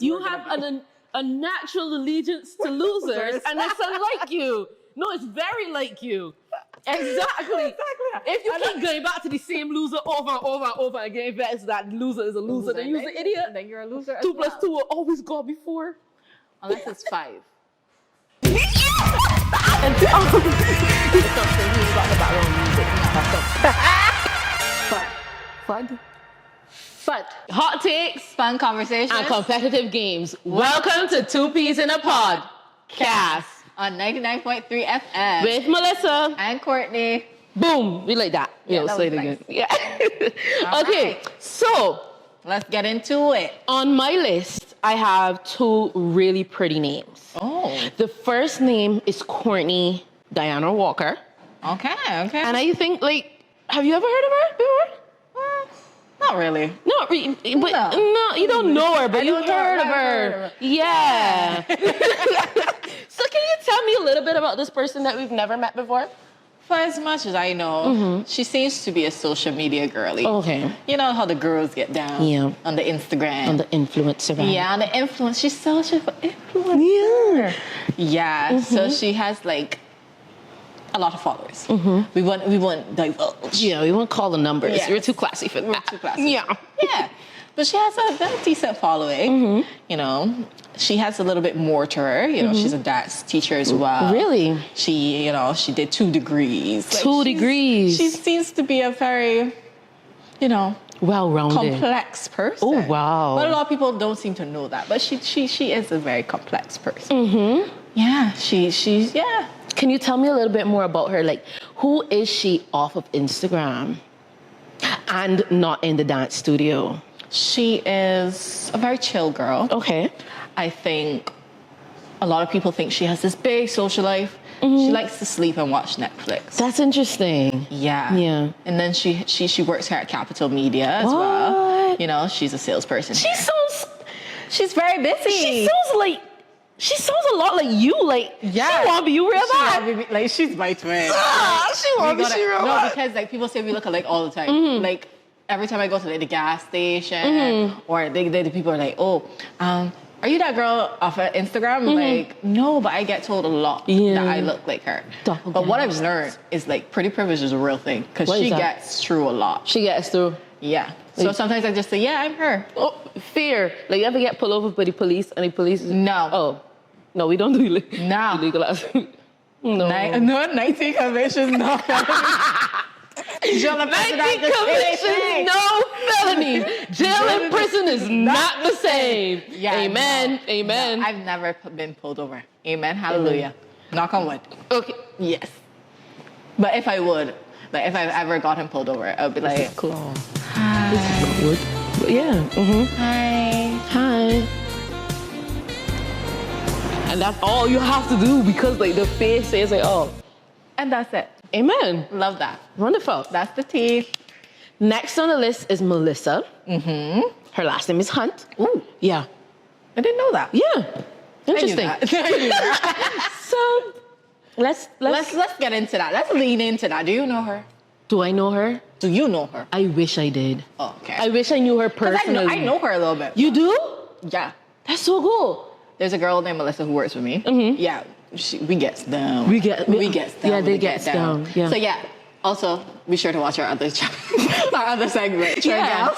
You have a natural allegiance to losers, and it's unlike you. No, it's very like you. Exactly. If you keep going back to the same loser over and over and over again, if it's that loser is a loser, then you're an idiot. Then you're a loser. 2 plus 2 will always go before. Unless it's 5. And Fun. Hot takes, Fun conversations. and competitive games. Welcome to Two Peas in a Pod cast On 99.3 FM. with Melissa And Courtney. Boom. We like that. Yeah, that say was it again. nice. Yeah. Okay. right. So Let's get into it. on my list, I have 2 really pretty names. Oh. The first name is Courtney Diana Walker. Okay. And I think, have you ever heard of her before? Not really. Not really, but no, you don't know her, but you've heard of her. Yeah. So can you tell me a little bit about this person that we've never met before? For as much as I know, she seems to be a social media girly. Okay. You know how the girls get down on the Instagram. On the influencer. Right? Yeah, on the influence. She's social influencer. Yeah. Yeah. So she has a lot of followers. We won't divulge. Yeah, we won't call the numbers. Yes. We're too classy for that. We're too classy. Yeah. Yeah. But she has a very decent following. You know, she has a little bit more to her. You know, she's a dance teacher as well. Really? She did 2 degrees. 2 degrees. She seems to be a very, well-rounded. complex person. Oh, wow. But a lot of people don't seem to know that. But she is a very complex person. Yeah, she's. Can you tell me a little bit more about her? Who is she off of Instagram and not in the dance studio? She is a very chill girl. Okay. I think a lot of people think she has this big social life. She likes to sleep and watch Netflix. That's interesting. Yeah. Yeah. And then she works here at Capital Media as well. You know, she's a salesperson. She's very busy. She sounds a lot like you. She want to be you real bad. She's my twin. She want to be you real bad. No, because people say we look alike all the time. Every time I go to the gas station, or the people are like, "Oh, are you that girl off of Instagram?" No, but I get told a lot that I look like her. But what I've learned is pretty privilege is a real thing because she gets through a lot. She gets through. Yeah. So sometimes I just say, "Yeah, I'm her." Oh, fear. You ever get pulled over by the police and the police? No. Oh, no, we don't do No. illegal. No. 19 convictions, no. 19 convictions, no felony. Jail and prison is not the same. Yeah, Amen. No. Amen. No, I've never been pulled over. Amen. Hallelujah. Knock on wood. Okay. Yes. But if I would, if I've ever gotten pulled over, I would be like, cool. Hi. This is not wood. But yeah. Hi. And that's all you have to do because the face says oh. And that's it. Amen. Love that. Wonderful. That's the tea. Next on the list is Melissa. Her last name is Hunt. Ooh. Yeah. I didn't know that. Yeah. Interesting. I knew that. So let's get into that. Let's lean into that. Do you know her? Do I know her? Do you know her? I wish I did. Oh, okay. I wish I knew her personally. I know her a little bit. You do? Yeah. That's so cool. There's a girl named Melissa who works with me. Yeah. We gets down. We gets down. Yeah, they gets down. Yeah. So yeah. Also, be sure to watch our other our other segment. Trey Gals.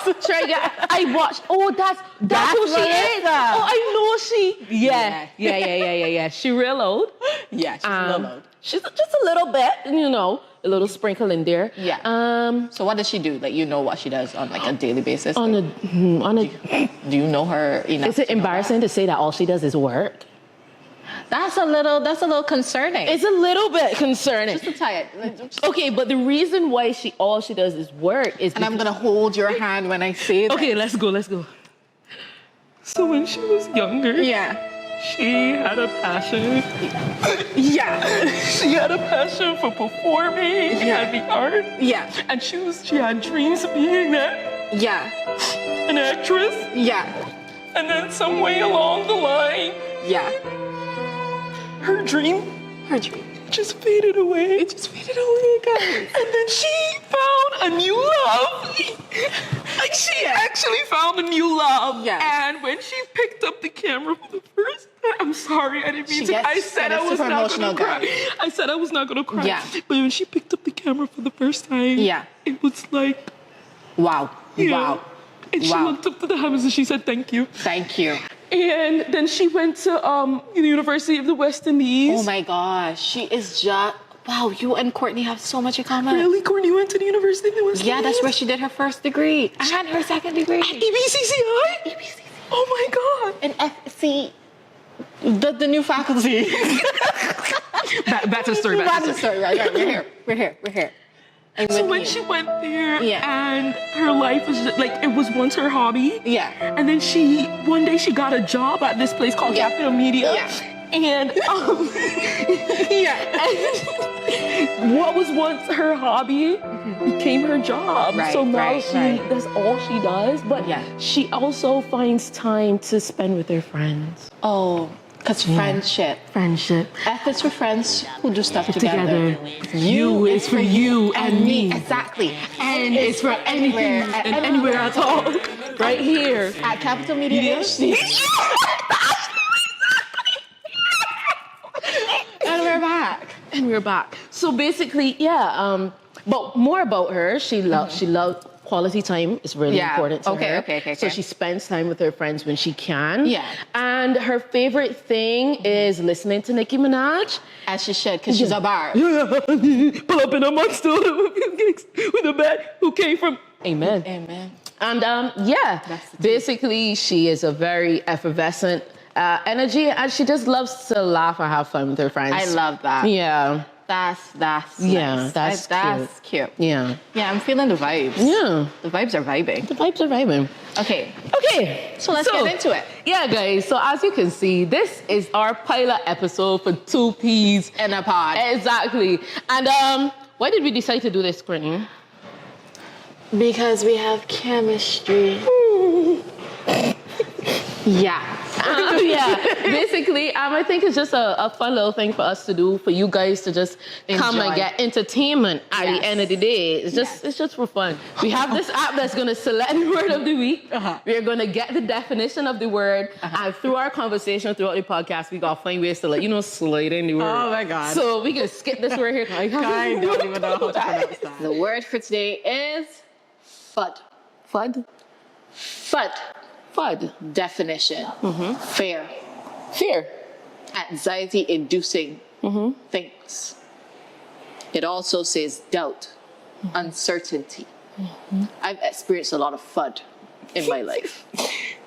I watched. Oh, that's who she is. Oh, I know she. Yeah. She real old. Yeah, she's a little old. She's just a little bit, a little sprinkle in there. Yeah. So what does she do? You know what she does on a daily basis? On a. Do you know her enough? Is it embarrassing to say that all she does is work? That's a little concerning. It's a little bit concerning. Just to tie it. Okay, but the reason why all she does is work is. And I'm gonna hold your hand when I say that. Okay, let's go. So when she was younger, she had a passion. Yeah. She had a passion for performing and the art. Yeah. And she had dreams of being an actress. Yeah. And then some way along the line, her dream just faded away. It just faded away, guys. And then she found a new love. Like she actually found a new love. Yes. And when she picked up the camera for the first time, I'm sorry, I didn't mean to. I said I was super not going to emotional cry. I said I was not going to cry. Yeah. But when she picked up the camera for the first time, it was like, wow. you know, Wow. and she looked up to the heavens and she said, thank you. Thank you. And then she went to the University of the West Indies. Oh my gosh, she is just, wow, you and Courtney have so much in common. Really? Courtney went to the University of the West Indies? Yeah, that's where she did her first degree and her second degree. At EBCCI? EBCCI. Oh my God. And FC, the new faculty. Back to the story. Back to the story. Right. We're here. And so when she went there, Yeah. and her life was just, like, it was once her hobby. Yeah. And then one day she got a job at this place called Capital Media. Yeah. And and what was once her hobby became her job. Right, so now right. that's all she does. But she also finds time to spend with her friends. Oh, because friendship. F is for friends who do stuff together. You is for you and me. Exactly. And it's for anywhere and anywhere at all. Right here. At Capital Media HD. And we're back. So basically, but more about her. She loved quality time. Is really important to her. Okay. So she spends time with her friends when she can. Yeah. And her favorite thing is listening to Nicki Minaj. As she should, because she's a bar. Pull up in a monster with a bed who came from. Amen. And basically she is a very effervescent energy, and she just loves to laugh and have fun with her friends. I love that. Yeah. That's yeah, nice. That's cute. Yeah. Yeah, I'm feeling the vibes. Yeah. The vibes are vibing. Okay. So let's get into it. Yeah, guys. So as you can see, this is our pilot episode for 2 Peas in a Pod. Exactly. And why did we decide to do this, Courtney? Because we have chemistry. Basically, I think it's just a fun little thing for us to do, for you guys to just come and get entertainment at the end of the day. It's just for fun. We have this app that's going to select the word of the week. We're going to get the definition of the word, and through our conversation throughout the podcast, we got to find ways to slide in the word. Oh my God. So we can skip this word here. I don't even know how to pronounce that. The word for today is FUD. FUD. Definition. Fear. Anxiety-inducing things. It also says doubt, uncertainty. I've experienced a lot of FUD in my life.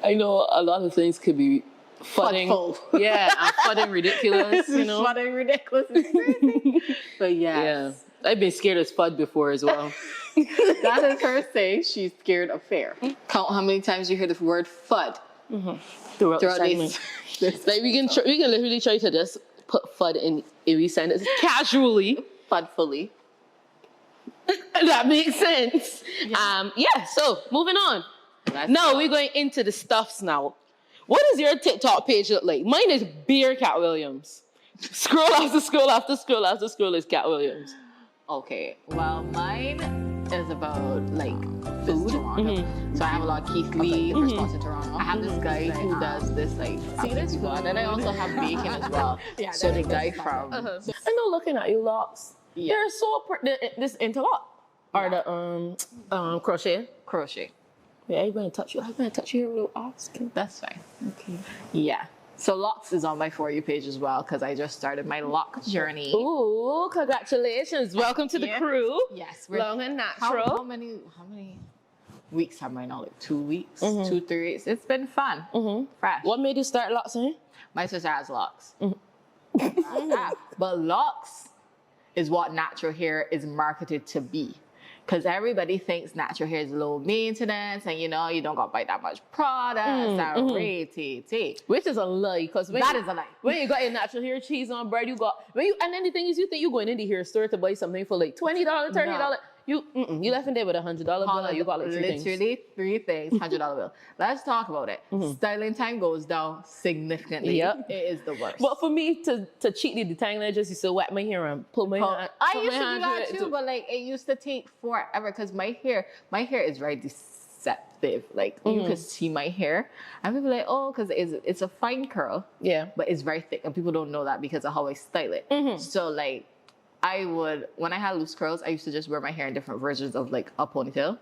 I know a lot of things could be fudding. Yeah, and fudding ridiculous, Fudding ridiculous is crazy. But yeah. I've been scared as FUD before as well. That is her saying she's scared of fear. Count how many times you hear the word FUD throughout this. Like we can literally try to just put FUD in every sentence casually. FUDfully. That makes sense. So moving on. We're going into the stuffs now. What does your TikTok page look like? Mine is Beer Cat Williams. Scroll after scroll after scroll after scroll is Cat Williams. Okay, well, mine is about food. So I have a lot of Keith Lee, Response in Toronto. I have this guy who does this see this one, and I also have bacon as well. So the guy from I know, looking at you, locks. They're so this interlock or the crochet. Yeah, I'm gonna touch you. I'm gonna touch your little asking. That's fine. Okay. Yeah. So locks is on my For You page as well, because I just started my lock journey. Ooh, congratulations. Welcome to the crew. Yes. Long and natural. How many weeks have I now? 2 weeks? 2, 3 weeks. It's been fun. Fresh. What made you start locks, My sister has locks. But locks is what natural hair is marketed to be. Because everybody thinks natural hair is low maintenance and, you don't got to buy that much products Which is a lie. Because that is a lie. When you got your natural hair cheese on bread, and then the thing is, you think you're going in the hair store to buy something for $20, $30. You left in there with $100 bill. You got literally 3 things, $100 bill. Let's talk about it. Styling time goes down significantly. Yep. It is the worst. But for me to cheat the detangler, I just used to wet my hair and pull my hand. I used to do that too, but it used to take forever because my hair is very deceptive. babe. Like, you could see my hair. And people are like, oh, because it's a fine curl. Yeah. But it's very thick. And people don't know that because of how I style it. So, like, when I had loose curls, I used to just wear my hair in different versions of, like, a ponytail.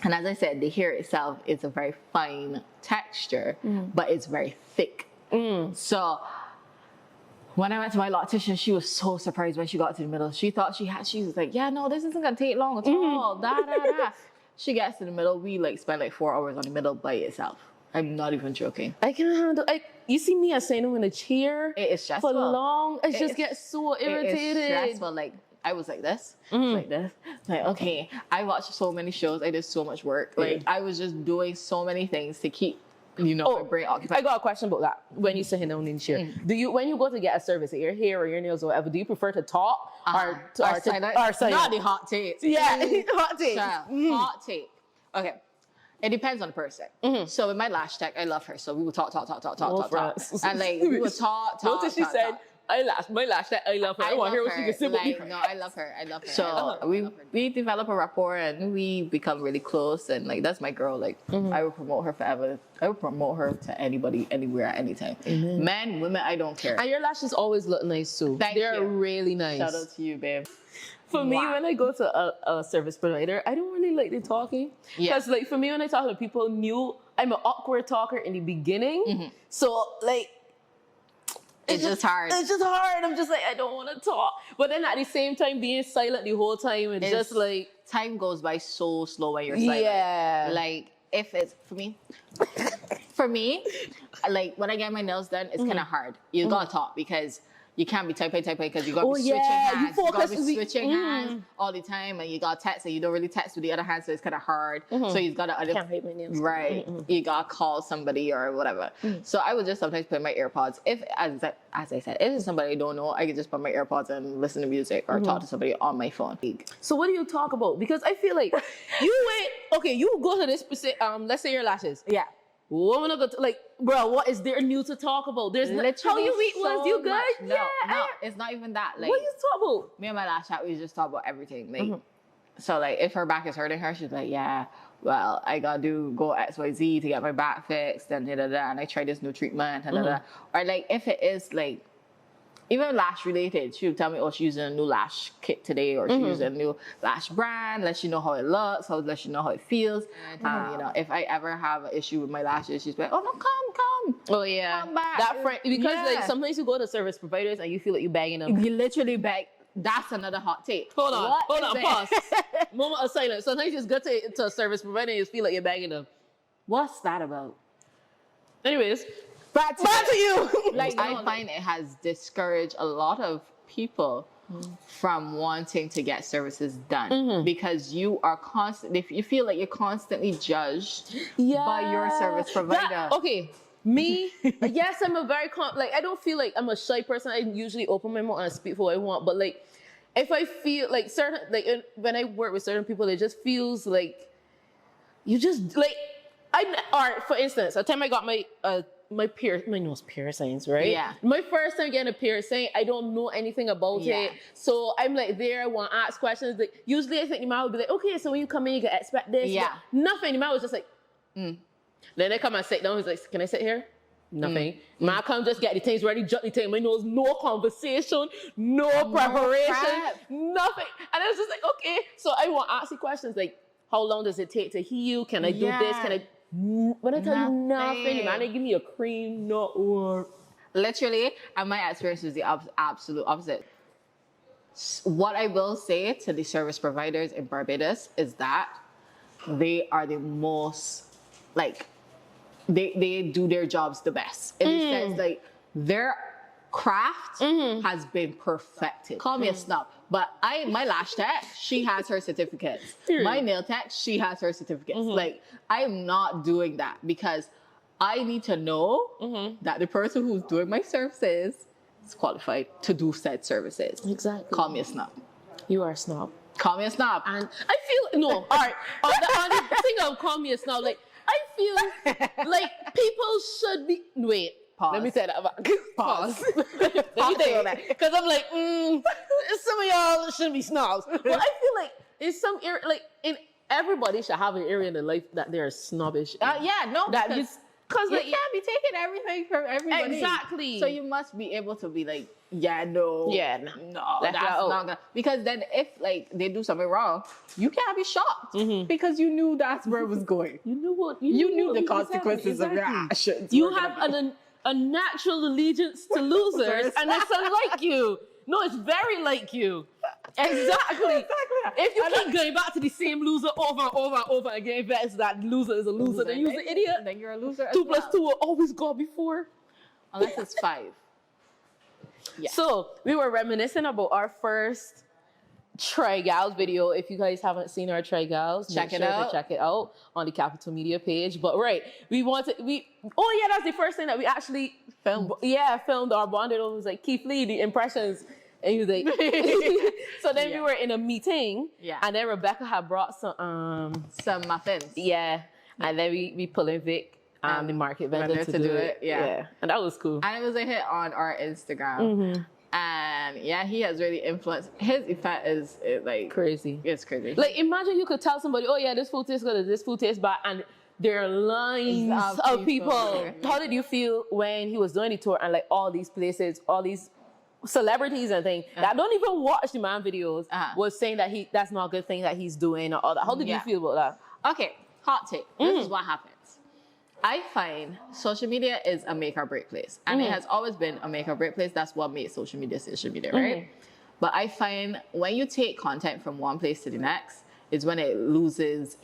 And as I said, the hair itself is a very fine texture, but it's very thick. So, when I went to my loctician, she was so surprised when she got to the middle. She thought she was like, yeah, no, this isn't going to take long at all. She gets to the middle. We like spend like 4 hours on the middle by itself. I'm not even joking. I can handle. You see me as saying I'm in a chair. It is stressful. For long. I just get so irritated. It is stressful. Like, I was like this, like this. Like, okay, I watched so many shows. I did so much work. Like, I was just doing so many things to keep, my brain occupied. I got a question about that. When you sit down in the chair, when you go to get a service, your hair or your nails or whatever, do you prefer to talk or silent? Not the hot tape. Yeah, hot tape. Hot tape. Okay. It depends on the person. So with my lash tech, I love her. So we would talk. And like, we would talk. Notice she said, my lash tech, I love her. I want to hear what she can say about me. No, I love her. So we develop a rapport and we become really close. And like, that's my girl. Like, I would promote her forever. I would promote her to anybody, anywhere, at any time. Men, women, I don't care. And your lashes always look nice too. They're really nice. Shout out to you, babe. For me, when I go to a service provider, I don't really like the talking. Because like for me, when I talk to people new, I'm an awkward talker in the beginning. So like, it's just hard. It's just hard. I'm just like, I don't want to talk. But then at the same time, being silent the whole time, it's just like... Time goes by so slow when you're silent. Yeah. Like, if it's... For me, like, when I get my nails done, it's kind of hard. You gotta talk because... You can't be typing because you got to be switching hands. You got to be switching hands all the time, and you got to text, and you don't really text with the other hand, so it's kind of hard. So you got to can't hate my nails. Right. You got to call somebody or whatever. So I would just sometimes put my AirPods. If, as I said, if it's somebody I don't know, I could just put my AirPods and listen to music or talk to somebody on my phone. So what do you talk about? Because I feel like you go to this specific, let's say your lashes. Yeah. Woman, like, bro, what is there new to talk about? There's literally how you eat was you good? No, it's not even that. Like, what you talk about? Me and my lash chat, we just talk about everything. Like, so like, if her back is hurting her, she's like, yeah, well, I gotta go XYZ to get my back fixed, and and I try this new treatment, or like, if it is like, even lash related, she would tell me, oh, she's using a new lash kit today, or she's using a new lash brand, let you know how it looks, let you know how it feels. If I ever have an issue with my lashes, she's like, oh, no, come. Oh, yeah. Come back. That friend, because like sometimes you go to service providers and you feel like you're begging them. You literally beg. That's another hot take. Hold on, pause. Moment of silence. Sometimes you just go to a service provider and you feel like you're begging them. What's that about? Anyways, back to you. Like, I find it has discouraged a lot of people from wanting to get services done because you are constantly, if you feel like you're constantly judged by your service provider. Me, yes, I'm a very, I don't feel like I'm a shy person. I usually open my mouth and speak for what I want. But like, if I feel like when I work with certain people, it just feels like you just like, for instance, the time I got my nose piercings, right? Yeah. My first time getting a piercing, I don't know anything about it. So I'm like there, I want to ask questions. Like, usually I think the man would be like, okay, so when you come in, you can expect this. Yeah. But nothing. The man was just like, Then they come and sit down. He's like, can I sit here? Nothing. Man come just get the things ready, jot the thing. My nose, no conversation, no preparation, nothing. And I was just like, okay. So I want to ask you questions like, how long does it take to heal? Can I do this? Can I... When I tell you nothing, man, they give me a cream, not one. Literally, and my experience was the absolute opposite. What I will say to the service providers in Barbados is that they are the most, like, they do their jobs the best. In the sense, like, their craft has been perfected. Call me a snob, but my lash tech, she has her certificates. My nail tech, she has her certificates. Like, I'm not doing that because I need to know that the person who's doing my services is qualified to do said services. Exactly. Call me a snob. You are a snob. Call me a snob. And I feel, no, all right, on the thing of call me a snob, like, I feel like people should be, wait. Pause. Let me say that. Pause. Let me think on that. Because I'm like, some of y'all shouldn't be snobs. But I feel like in some area, like everybody should have an area in their life that they're snobbish. Yeah, no, that because you can't be taking everything from everybody. Exactly. So you must be able to be like, yeah, no, that's not gonna. Because then if like they do something wrong, you can't be shocked because you knew that's where it was going. You knew what you knew the consequences of your actions. You have a natural allegiance to losers, and it's unlike you. No, it's very like you. Exactly. If you keep going back to the same loser over and over and over again, if it's that loser is a loser, then you're an idiot. Then you're a loser. 2 + 2 will always go before. Unless it's 5. Yeah. So we were reminiscing about our first Try Gals video. If you guys haven't seen our Try Gals, check it out on the Capital Media page. But that's the first thing that we actually filmed. Yeah, filmed our bonded. It was like Keith Lee, the impressions. And he was like, so then we were in a meeting, and then Rebecca had brought some muffins. Yeah, and then we pulled in Vic, the market vendor to do it. Yeah, and that was cool. And it was a hit on our Instagram. And he has really influenced. His effect is like crazy. It's crazy. Like imagine you could tell somebody, oh yeah, this food tastes good, this food tastes bad, and there are lines of people. How did you feel when he was doing the tour and like all these places, all these celebrities and things that don't even watch the man videos was saying that that's not a good thing that he's doing or all that? How did you feel about that? Okay, hot take. This is what happens. I find social media is a make or break place. And it has always been a make or break place. That's what makes social media, right? But I find when you take content from one place to the next is when it loses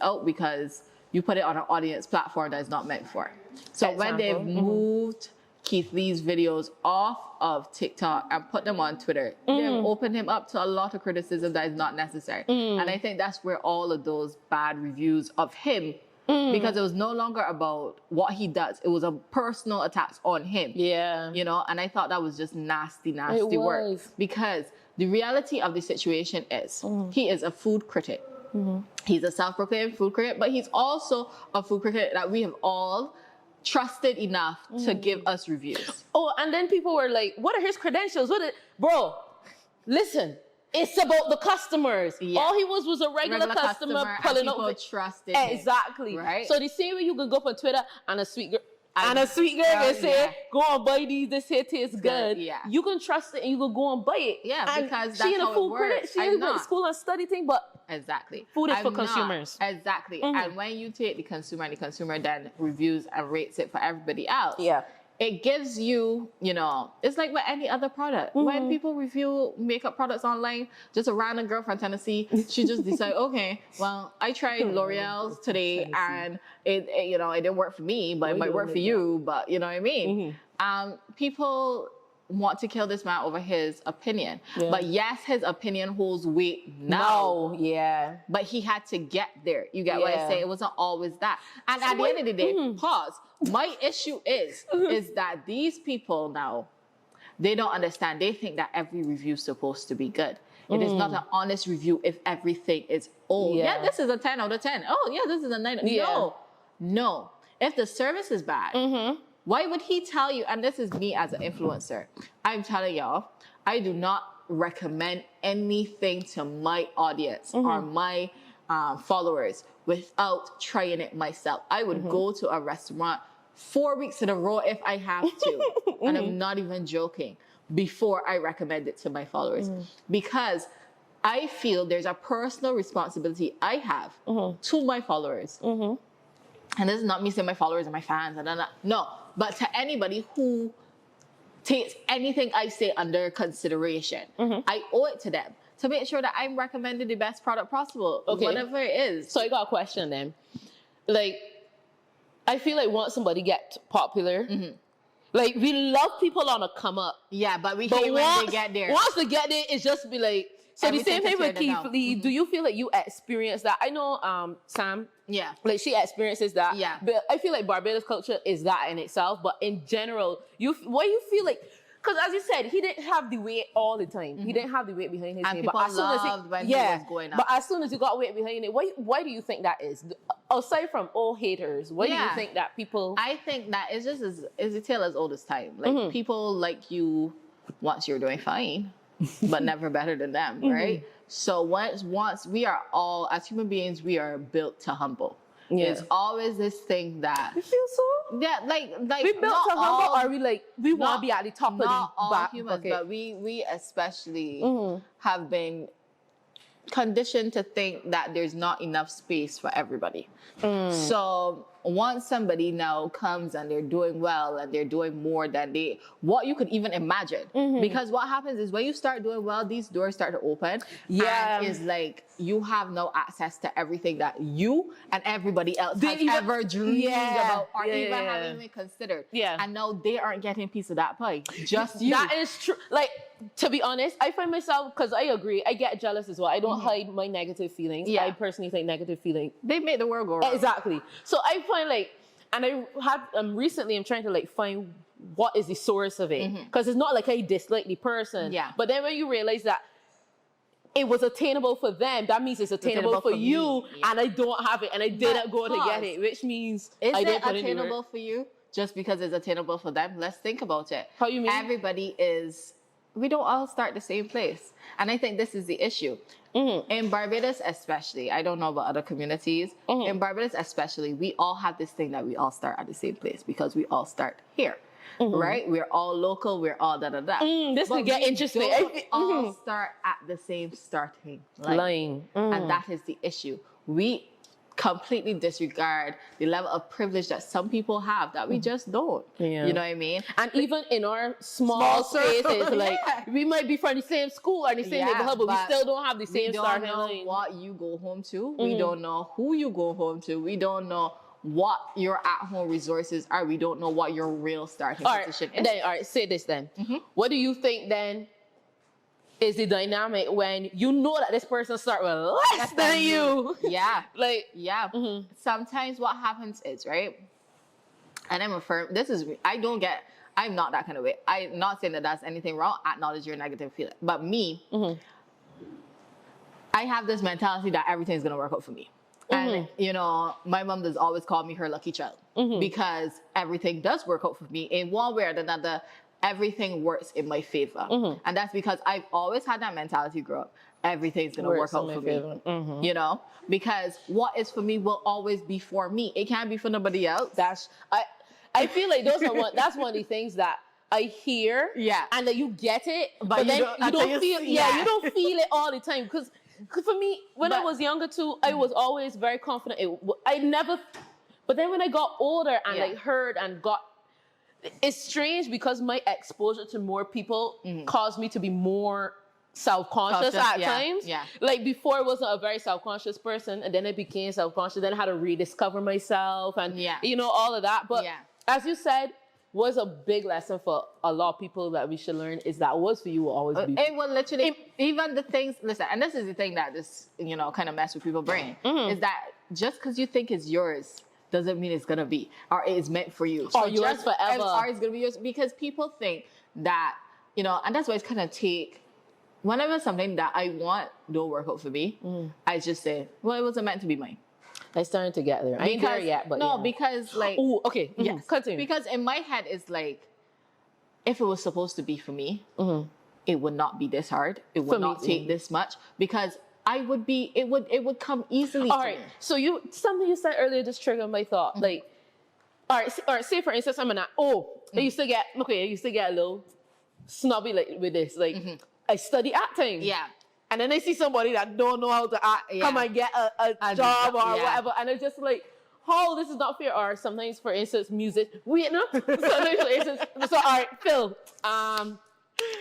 out because you put it on an audience platform that is not meant for. So when they've moved Keith Lee's videos off of TikTok and put them on Twitter, they've opened him up to a lot of criticism that is not necessary. And I think that's where all of those bad reviews of him, because it was no longer about what he does. It was a personal attacks on him. Yeah. You know, and I thought that was just nasty work. Because the reality of the situation is he is a food critic. He's a self-proclaimed food critic, but he's also a food critic that we have all trusted enough to give us reviews. Oh, and then people were like, what are his credentials? Bro, listen, it's about the customers. Yeah. All he was a regular customer pulling up. People trusted exactly. him, right? So the same way you can go up on Twitter and a sweet girl will say, go and buy these, this here tastes good. Yeah. You can trust it and you can go and buy it. Yeah, and because she in a food critic, she went to school and study thing, but food is for consumers. Exactly. And when you take the consumer then reviews and rates it for everybody else. Yeah. It gives you, it's like with any other product. When people review makeup products online, just a random girl from Tennessee, she just decide, okay, well, I tried L'Oreal's today and it didn't work for me, but it might work for you, but you know what I mean? People want to kill this man over his opinion. Yeah. But yes, his opinion holds weight now. No, yeah. But he had to get there. You get what I say? It wasn't always that. And at the end of the day, pause. My issue is that these people now, they don't understand. They think that every review is supposed to be good. It is not an honest review if everything is, this is a 10 out of 10. Oh, yeah, this is a 9. Yeah. No. If the service is bad, why would he tell you? And this is me as an influencer. I'm telling y'all, I do not recommend anything to my audience or my followers without trying it myself. I would go to a restaurant 4 weeks in a row if I have to. And I'm not even joking, before I recommend it to my followers. Because I feel there's a personal responsibility I have to my followers. And this is not me saying my followers and my fans. No, but to anybody who takes anything I say under consideration, I owe it to them to make sure that I'm recommending the best product possible, whatever it is. So I got a question then. Like, I feel like once somebody gets popular, like we love people on a come up. Yeah, but we hate when they get there. Once they get there, it's just be like, so the same thing with Keith Lee. Do you feel like you experience that? I know Sam. Yeah. Like she experiences that. Yeah. But I feel like Barbados culture is that in itself. But in general, what do you feel like? Because as you said, he didn't have the weight all the time. He didn't have the weight behind his name. People loved when he was going up. But as soon as you got weight behind it, why do you think that is? Aside from all haters, why do you think that people? I think that it's just is a tale as old as time. Like people like you once you're doing fine. but never better than them, right? So once we are all, as human beings, we are built to humble. Yeah. There's always this thing that You feel so? yeah, like We built not to humble, all, or we like we want to be at the top of the not all back humans, bucket. but we especially have been conditioned to think that there's not enough space for everybody. So once somebody now comes and they're doing well and they're doing more than what you could even imagine, because what happens is when you start doing well, these doors start to open. Yeah. And it's like you have no access to everything that you and everybody else has even- ever dreamed Yeah. about or Yeah, even yeah, yeah. haven't even considered. Yeah. And now they aren't getting a piece of that pie. Just you. That is true. Like, to be honest, I find myself, because I agree, I get jealous as well. I don't hide my negative feelings. Yeah. I personally think negative feelings. They make the world go round. Exactly. So I find like, and I had recently I'm trying to like find what is the source of it, because it's not like I dislike the person. Yeah. But then when you realize that it was attainable for them, that means it's attainable for you, me. Yeah. and I don't have it, and I didn't go to pause. get it, which means Is I it didn't put in the attainable work. for you just because it's attainable for them? Let's think about it. How you mean? We don't all start the same place. And I think this is the issue. In Barbados especially, I don't know about other communities, in Barbados especially, we all have this thing that we all start at the same place because we all start here. Right? We're all local, we're all da-da-da. This But could get we interesting. don't all start at the same starting line. And that is the issue. We completely disregard the level of privilege that some people have that we just don't. Yeah. You know what I mean? And even in our small spaces, circle, like we might be from the same school or the same neighborhood, but we still don't have the same we don't starting know line. what you go home to. We don't know who you go home to. We don't know what your at-home resources are. We don't know what your real starting position is. Then, all right, say this then. What do you think then is the dynamic when you know that this person start with less than you? Yeah. Like, Yeah. Sometimes what happens is, right? And I'm I'm not that kind of way. I'm not saying that that's anything wrong. Acknowledge your negative feeling. But me, I have this mentality that everything's going to work out for me. And, you know, my mom does always call me her lucky child because everything does work out for me in one way or another. Everything works in my favor. And that's because I've always had that mentality grow up. Everything's going to work out for me. You know, because what is for me will always be for me. It can't be for nobody else. I feel like that's one of the things that I hear. Yeah. And that you get it, but then you don't feel you don't feel it all the time. Because for me, when I was younger too, I was always very confident. But then when I got older and like heard and got, it's strange because my exposure to more people caused me to be more self-conscious at times. Yeah. Like before I wasn't a very self-conscious person, and then I became self-conscious, then I had to rediscover myself and you know, all of that. But as you said, was a big lesson for a lot of people that we should learn is that was for you will always be. It will literally, even the things, listen, and this is the thing that this, you know, kind of mess with people's brain, is that just because you think it's yours doesn't mean it's going to be, or it's meant for you. Or yours forever. Or it's going to be yours, because people think that, you know, and that's why it's kind of whenever something that I want don't work out for me, I just say, well, it wasn't meant to be mine. I'm starting to get there. I ain't there yet, but no, because like, oh, okay, yes, continue. Because in my head it's like, if it was supposed to be for me, it would not be this hard. It would not take this much, because it would come easily. All right. So something you said earlier just triggered my thought. Like, all right, say for instance, I'm not. I used to get a little snobby like with this. Like, I study acting. Yeah. And then I see somebody that don't know how to act, come and get a job or whatever, and it's just like, oh, this is not fair. Or sometimes, for instance, music. Sometimes, for instance, so all right, Phil,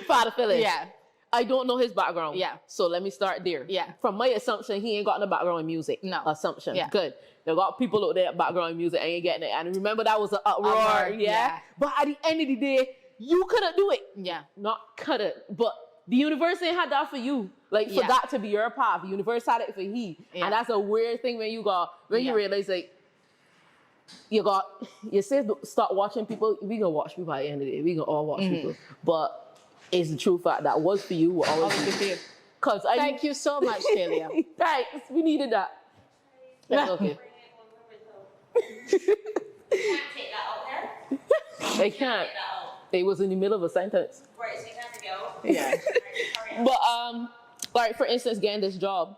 Father Phyllis. Yeah. I don't know his background. Yeah. So let me start there. Yeah. From my assumption, he ain't got no background in music. No. Assumption. Yeah. Good. They got people out there background in music and ain't getting it. And remember that was an uproar. Yeah. But at the end of the day, you couldn't do it. Yeah. Not couldn't, but the universe ain't had that for you. Like for that to be your path. The universe had it for he. Yeah. And that's a weird thing when you realize like you say start watching people, we gonna watch people at the end of the day. We gonna all watch people. But it's the true fact that was for you will always be for you. Thank you so much, Talia. Thanks. We needed that. That's okay. Can't take that out there. They can't. It was in the middle of a sentence. Right, so you have to go. Yeah. Hurry But like for instance, getting this job,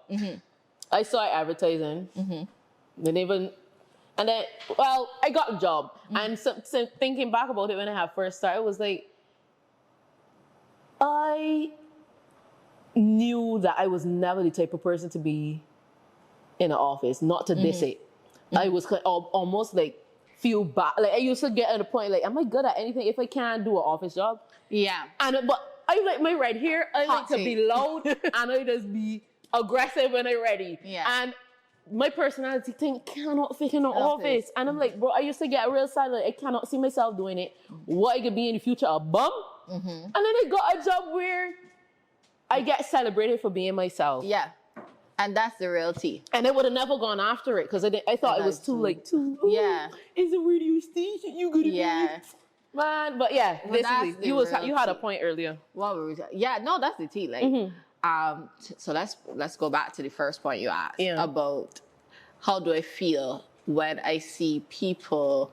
I saw it advertising. Didn't even, and then I got a job, and so thinking back about it when I had first started, it was like I knew that I was never the type of person to be in an office, not to diss it. I was almost like feel bad. Like I used to get at a point like, am I good at anything if I can't do an office job? Yeah. But I like my red hair. I like to be loud and I just be aggressive when I'm ready. Yeah. And my personality thing cannot fit in an office. And I'm like, bro, I used to get real sad. Like I cannot see myself doing it. What I could be in the future, a bum? And then I got a job where I get celebrated for being myself. Yeah. And that's the real tea. And I would have never gone after it because I thought it was too. Yeah. It's a radio station. You gonna do it? Man, but yeah, basically, you had a point earlier. What were we talking? Yeah, no, that's the tea. Like, so let's go back to the first point you asked about how do I feel when I see people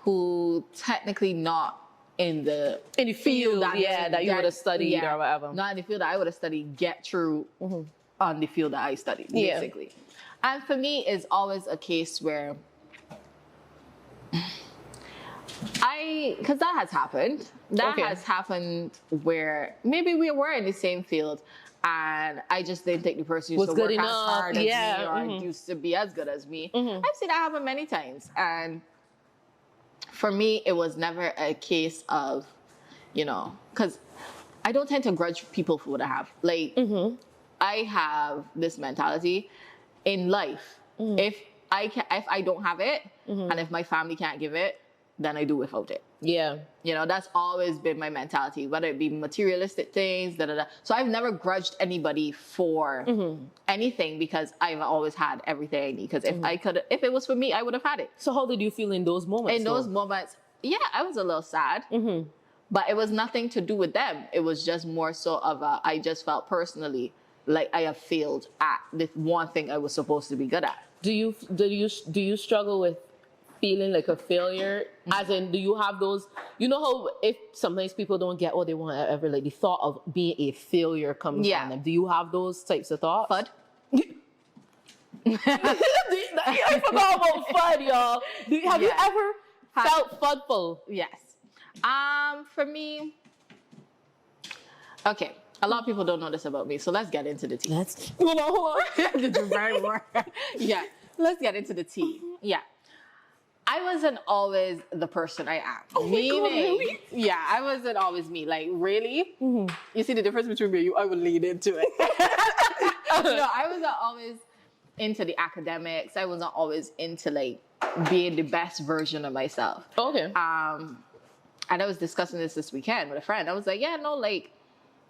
who technically not in the field that you would have studied or whatever. Not in the field that I would have studied, get through on the field that I studied, basically. And for me, it's always a case where because that has happened. That has happened where maybe we were in the same field and I just didn't think the person used to work as hard as me or used to be as good as me. I've seen that happen many times. And for me, it was never a case of, because I don't tend to grudge people for what I have. Like, I have this mentality in life. If I don't have it and if my family can't give it, then I do without it. Yeah. That's always been my mentality, whether it be materialistic things, So I've never grudged anybody for anything because I've always had everything I need. Because if it was for me, I would have had it. So how did you feel in those moments? In those moments, I was a little sad. But it was nothing to do with them. It was just more so of I just felt personally like I have failed at this one thing I was supposed to be good at. Do you struggle with feeling like a failure? As in, do you have those, how if sometimes people don't get what they want ever, like the thought of being a failure comes from them. Do you have those types of thoughts? FUD. I forgot about FUD, y'all. Have you ever felt FUDful? Yes. For me, okay. A lot of people don't know this about me, so let's get into the tea. Hold on. Did you very well? Yeah. Let's get into the tea. Yeah. I wasn't always the person I am. Oh my God, really? Yeah, I wasn't always me. Like, really? You see the difference between me and you? I would lean into it. I wasn't always into the academics. I wasn't always into, like, being the best version of myself. Okay. And I was discussing this weekend with a friend. I was like,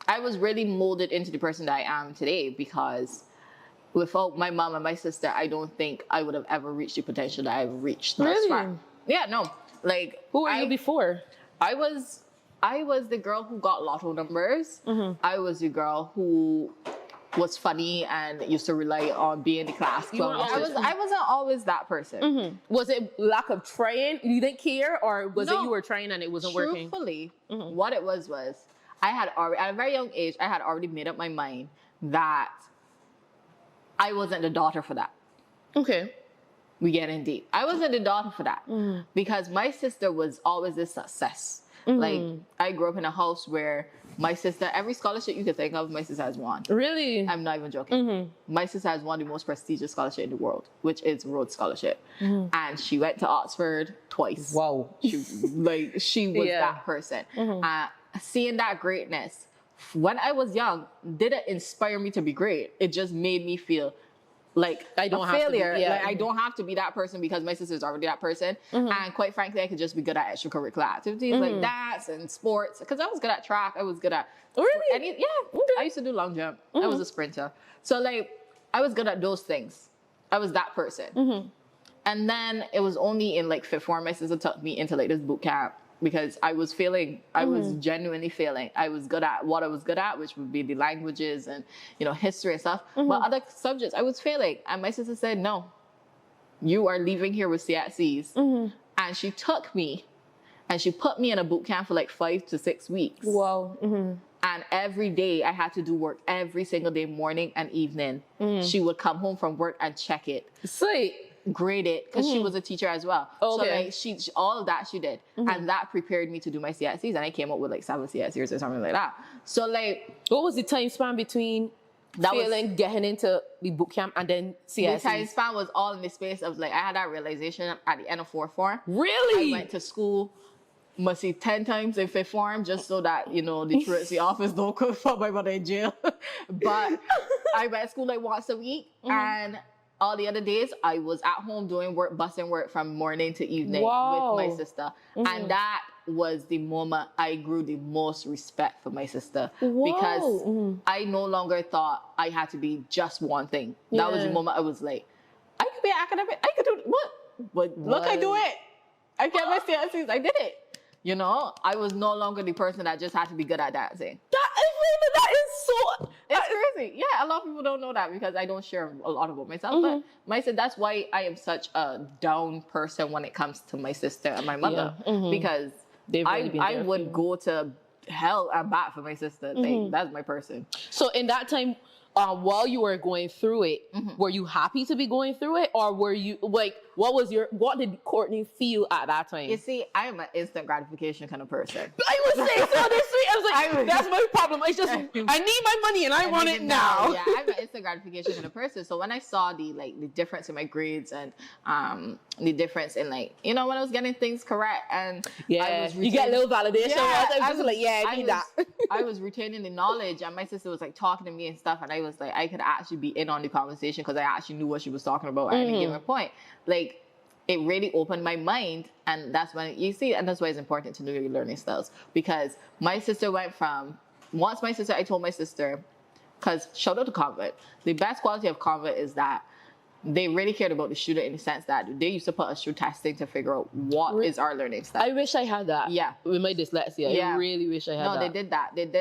I was really molded into the person that I am today because without my mom and my sister, I don't think I would have ever reached the potential that I've reached thus far. Yeah, no. Like, who were you before? I was the girl who got lotto numbers. I was the girl who was funny and used to rely on being in the class. I wasn't always that person. Was it lack of trying? You didn't care, or was it you were trying and it wasn't working? Truthfully, what it was I had already, at a very young age, I had already made up my mind that I wasn't the daughter for that. Okay. We get in deep. I wasn't the daughter for that because my sister was always a success. Like, I grew up in a house where my sister, every scholarship you could think of, my sister has won. Really? I'm not even joking. My sister has won the most prestigious scholarship in the world, which is Rhodes Scholarship. And she went to Oxford twice. Wow. She was that person. Seeing that greatness, when I was young, didn't inspire me to be great. It just made me feel like I don't have failure. Like, I don't have to be that person because my sister's already that person. And quite frankly, I could just be good at extracurricular activities like dance and sports. Because I was good at track. I was good at... Really? I used to do long jump. I was a sprinter. So, like, I was good at those things. I was that person. And then it was only in, like, fifth form, my sister took me into, like, this boot camp. Because I was failing. I was genuinely failing. I was good at what I was good at, which would be the languages and, history and stuff. But other subjects, I was failing. And my sister said, no, you are leaving here with CXCs. And she took me and she put me in a boot camp for like 5 to 6 weeks. Wow. And And every day I had to do work every single day, morning and evening. She would come home from work and check it. Sweet. Grade it, because she was a teacher as well. Okay. So like she all of that she did. And that prepared me to do my CSEs, and I came up with like 7 CSEs or something like that. So like, what was the time span between getting into the boot camp and then CSE? the time span was all in the space of like, I had that realization at the end of 4th form. Really? I went to school must see 10 times in 5th form just so that, you know, the truancy office don't come for my mother in jail. But I went to school like once a week, and all the other days I was at home doing work, busing work from morning to evening with my sister. And that was the moment I grew the most respect for my sister, because I no longer thought I had to be just one thing. That was the moment I was like, I could be an academic, I could do what? But look, I do it. I get my CSCs, I did it. You know, I was no longer the person that just had to be good at dancing. That is so... It's crazy. Yeah, a lot of people don't know that because I don't share a lot about myself. But my sister, that's why I am such a down person when it comes to my sister and my mother. Because I would go to hell and back for my sister. Like, that's my person. So in that time, while you were going through it, were you happy to be going through it? Or were you, like, what did Courtney feel at that time? You see, I'm an instant gratification kind of person. I was saying so this week. I was like, that's my problem. It's just, I need my money and I want it now. Yeah, I'm an instant gratification kind of person. So when I saw the difference in my grades and the difference in, like, you know, when I was getting things correct, and I was you get a little validation. Yeah, I was like, I need that. I was retaining the knowledge, and my sister was like talking to me and stuff, and I was like, I could actually be in on the conversation because I actually knew what she was talking about at any given point. Like, it really opened my mind, and that's when you see, and that's why it's important to know your learning styles. Because my sister went from, I told my sister, because shout out to convent, the best quality of convent is that they really cared about the student in the sense that they used to put us through testing to figure out what is our learning style. I wish I had that. Yeah. With my dyslexia. Yeah. I really wish I had that. No, they did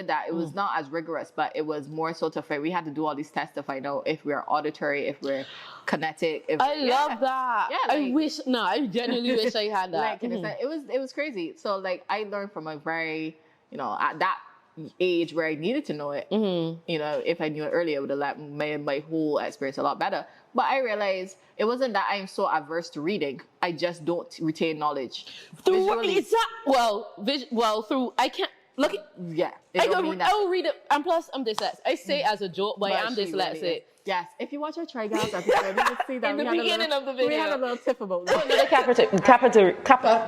that. It was not as rigorous, but it was more so to find, we had to do all these tests to find out if we're auditory, if we're kinetic. I love that. Yeah, I genuinely wish I had that. Like, it was crazy. So like, I learned from a very, you know, at that age where I needed to know it. You know, if I knew it earlier, it would have made my whole experience a lot better. But I realized it wasn't that I'm so averse to reading. I just don't retain knowledge. Through I can't look. Yeah, I will read it, and plus I'm dyslexic. I say it as a joke, but I am dyslexic. Really, yes, if you watch our Try Gals episode, you can see that in the beginning of the video. We had a little tip about that.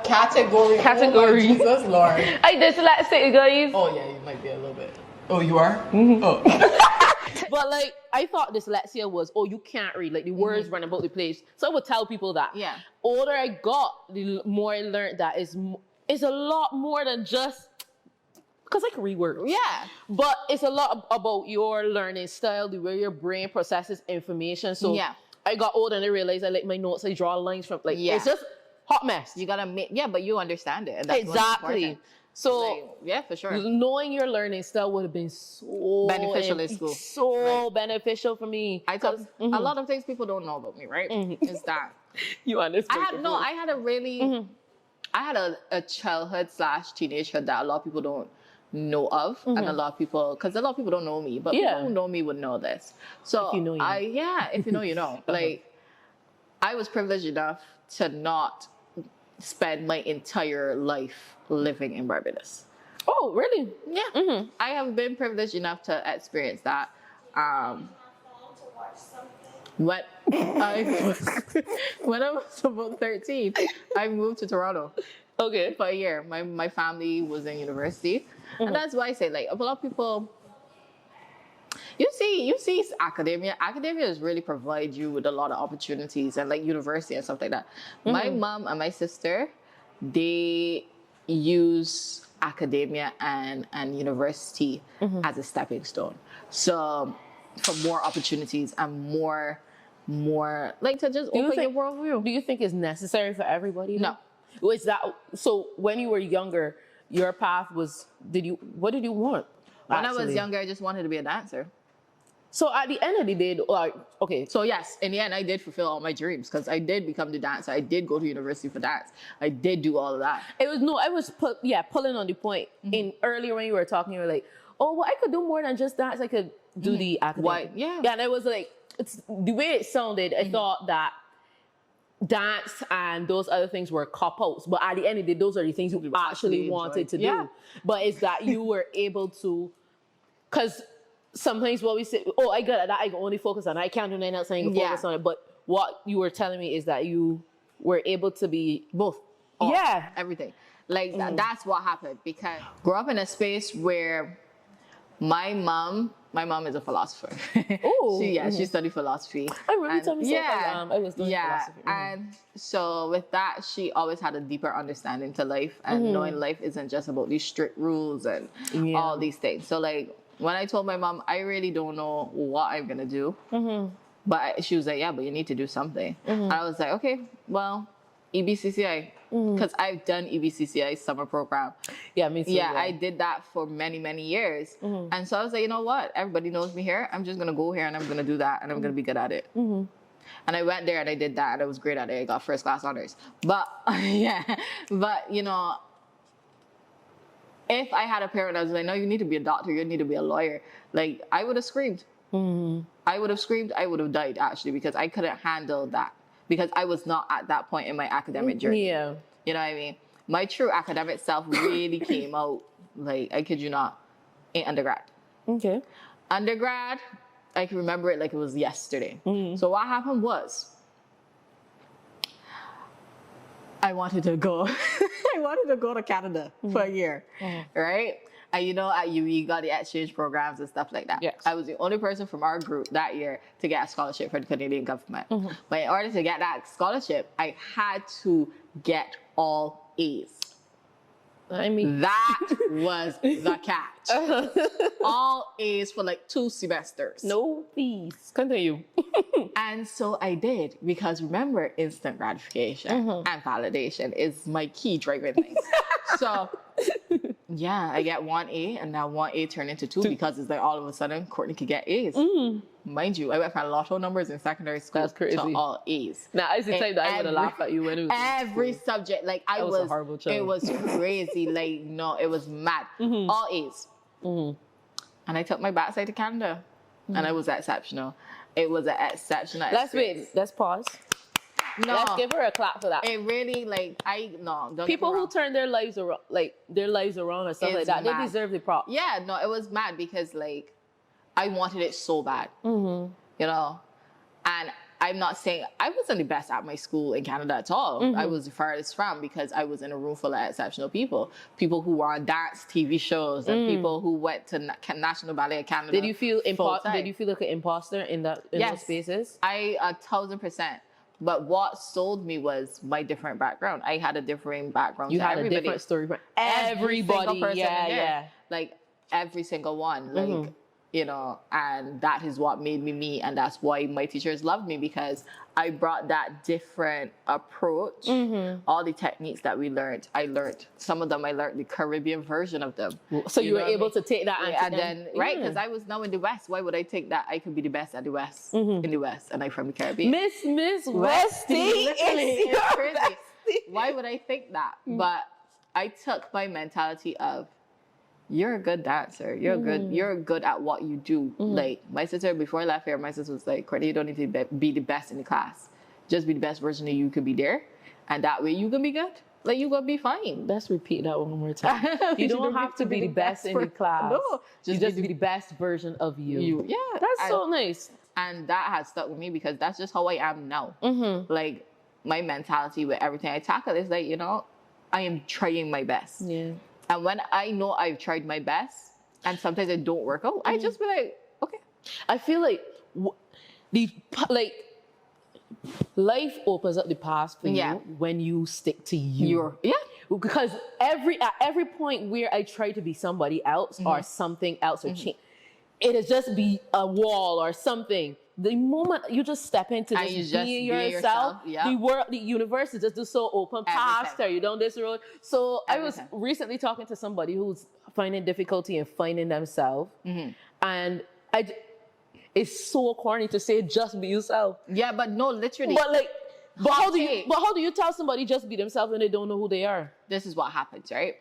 Category. Jesus Lord. I dyslexic, guys. Oh yeah, you might be a little bit. Oh, you are? Oh. But like, I thought dyslexia was, you can't read, like the words run about the place. So I would tell people that. Yeah. Older I got, the more I learned that it's a lot more than just, because I can read words. Yeah. But it's a lot about your learning style, the way your brain processes information. So I got older and I realized my notes, I draw lines from, it's just hot mess. You gotta make, but you understand it. And that's exactly. So, for sure. Knowing your learning style would have been so beneficial in school. So beneficial for me. I thought a lot of things people don't know about me, right? Is that you understand? I had a really, I had a childhood / teenagehood that a lot of people don't know of, and a lot of people don't know me, but people who know me would know this. So if you know, you know. If you know, you know. Like, I was privileged enough to not spend my entire life living in Barbados. Oh, really? Yeah. I have been privileged enough to experience that. When I was about 13, I moved to Toronto. Okay. For a year. My family was in university. And that's why I say, like, a lot of people, you see academia. Academia is really provide you with a lot of opportunities, and like university and stuff like that. My mom and my sister, they use academia and university as a stepping stone. So for more opportunities and more like to just open your worldview. Do you think it's necessary for everybody? No. Was that so? When you were younger, your path was. What did you want? When I was younger, I just wanted to be a dancer. So at the end of the day, okay. So yes, in the end, I did fulfill all my dreams because I did become the dancer. I did go to university for dance. I did do all of that. I was pulling on the point. In earlier when you were talking, you were like, oh, well, I could do more than just dance. I could do the academic. What? Yeah. Yeah, and it was like, it's the way it sounded, I thought that dance and those other things were cop-outs. But at the end of the day, those are the things you actually wanted to do. But it's that you were able to, because sometimes what we say, oh, I got that, I can only focus on it. I can't do anything else, I can focus on it. But what you were telling me is that you were able to be both. Everything. Like that's what happened, because grew up in a space where my mom is a philosopher. Oh, she studied philosophy. I remember telling me I was doing philosophy. And so with that, she always had a deeper understanding to life, and knowing life isn't just about these strict rules and all these things. So like when I told my mom, I really don't know what I'm gonna do, but she was like, yeah, but you need to do something. And I was like, okay, well, EBCCI. Because I've done EBCCI summer program. Yeah, me too. Yeah, I did that for many, many years. And so I was like, you know what? Everybody knows me here. I'm just going to go here and I'm going to do that and I'm going to be good at it. And I went there and I did that and I was great at it. I got first class honors. But, but you know, if I had a parent that was like, no, you need to be a doctor, you need to be a lawyer, like I would have screamed. I would have screamed, I would have died actually, because I couldn't handle that. Because I was not at that point in my academic journey. Yeah. You know what I mean? My true academic self really came out, like, I kid you not, in undergrad. Okay. Undergrad, I can remember it like it was yesterday. So what happened was, I wanted to go. I wanted to go to Canada for a year, right? And you know, at UE, got the exchange programs and stuff like that. Yes. I was the only person from our group that year to get a scholarship for the Canadian government. But in order to get that scholarship, I had to get all A's. I mean, that was the catch. All A's for like 2 semesters. No, please continue. And so I did, because remember, instant gratification and validation is my key driving thing. So yeah, I get 1A, and now 1A turned into 2 because it's like all of a sudden Courtney could get A's. Mind you, I went from lotto numbers in secondary school to all A's. Now I used to tell you that I would have laughed at you when it was every subject. Like I was a horrible child. It was crazy. Like no, it was mad. All A's. And I took my backside to Canada, and I was exceptional. It was an exceptional experience. Let's pause. No, let's give her a clap for that. It really, like, don't people who turn their lives around, like their lives around or stuff like that, they deserve the prop. Yeah, no, it was mad because like I wanted it so bad, you know, and I'm not saying I wasn't the best at my school in Canada at all. I was the farthest from, because I was in a room full of exceptional people who were on dance TV shows and people who went to National Ballet of Canada. Did you feel Did you feel like an imposter in those spaces? I 1000%. But what sold me was my different background. I had a different background. You had a different story. Everybody, like every single one, like you know, and that is what made me me, and that's why my teachers loved me, because I brought that different approach. All the techniques that we learned, I learned some of them. I learned the Caribbean version of them. So you were able to take that and then because I was now in the West. Why would I take that? I could be the best at the West in the West, and I'm from the Caribbean. Miss Westy, it's crazy. Why would I think that? But I took my mentality of, you're a good dancer. You're good at what you do. Like my sister, before I left here, my sister was like, Courtney, you don't need to be the best in the class. Just be the best version of you could be there. And that way you can be good. Like you gonna be fine. Let's repeat that one more time. You don't have to be the best in the class. No. Just be the best version of you. Yeah. That's so nice. And that has stuck with me, because that's just how I am now. Like my mentality with everything I tackle is like, you know, I am trying my best. Yeah. And when I know I've tried my best, and sometimes it don't work out, I just be like, okay. I feel like life opens up the path for you when you stick to you. Because at every point where I try to be somebody else or something else or change, it'll just be a wall or something. The moment you just step into just being yourself, the world, the universe is just so open past her. You down this road. So I was recently talking to somebody who's finding difficulty in finding themselves, and it's so corny to say just be yourself. Yeah, but no, literally. But how do you tell somebody just be themselves when they don't know who they are? This is what happens, right?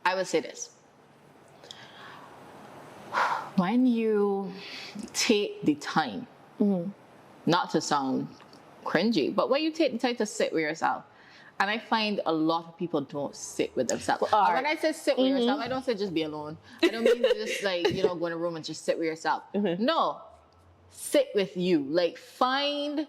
I would say this. When you take the time, not to sound cringy, but when you take the time to sit with yourself, and I find a lot of people don't sit with themselves. And when I say sit with yourself, I don't say just be alone. I don't mean just like, you know, go in a room and just sit with yourself. No, sit with you. Like find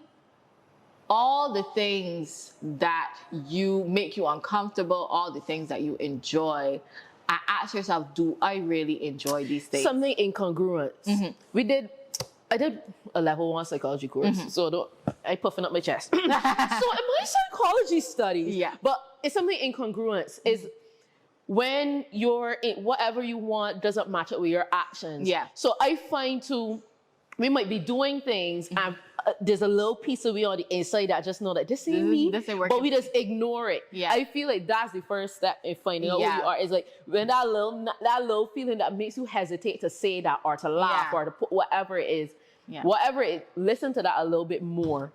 all the things that you make you uncomfortable, all the things that you enjoy, and ask yourself, do I really enjoy these things? Something incongruent. I did a level 1 psychology course, so I puffing up my chest. So in my psychology studies, but it's something incongruence is when you're in whatever you want doesn't match up with your actions. So I find we might be doing things and there's a little piece of me on the inside that just know that this ain't me, but we just ignore it. I feel like that's the first step in finding out who you are. Is like when that little feeling that makes you hesitate to say that or to laugh or to put whatever it is, listen to that a little bit more